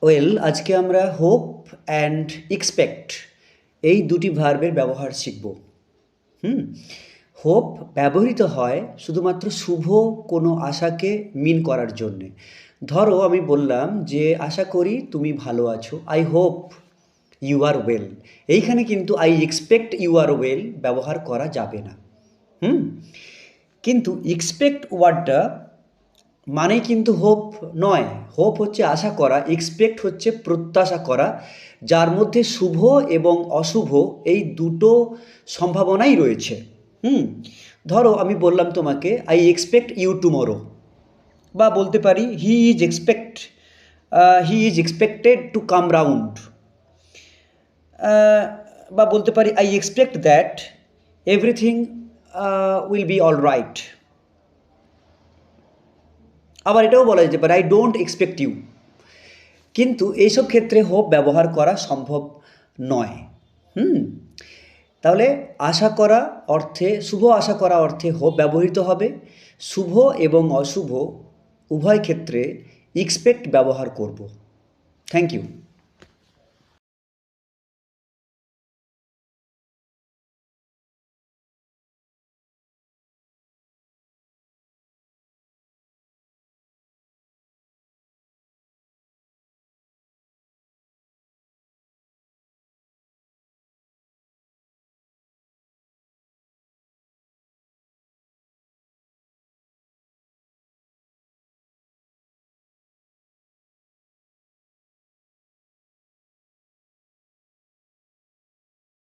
Well, আজকে আমরা hope and expect এই দুটি ভার্বের ব্যবহার শিখব। হুম হোপ ব্যবহৃত হয় শুধুমাত্র শুভ কোনো আশাকে মিন করার জন্যে। ধরো আমি বললাম যে আশা করি তুমি ভালো আছো, I hope you are well. এইখানে কিন্তু I expect you are well ব্যবহার করা যাবে না। হুম কিন্তু এক্সপেক্ট ওয়ার্ডটা মানে কিন্তু হোপ নয়। হোপ হচ্ছে আশা করা, এক্সপেক্ট হচ্ছে প্রত্যাশা করা, যার মধ্যে শুভ এবং অশুভ এই দুটো সম্ভাবনাই রয়েছে। হুম ধরো আমি বললাম তোমাকে আই এক্সপেক্ট ইউ টুমরো, বা বলতে পারি he is expected to come round, বা বলতে পারি I expect that everything will be all right. আবার এটাও বলা যেতে পারে আই ডোন্ট এক্সপেক্ট ইউ। কিন্তু এইসব ক্ষেত্রে হোপ ব্যবহার করা সম্ভব নয়। হুম তাহলে আশা করা অর্থে, শুভ আশা করা অর্থে হোপ ব্যবহৃত হবে। শুভ এবং অশুভ উভয় ক্ষেত্রে এক্সপেক্ট ব্যবহার করব। Thank you.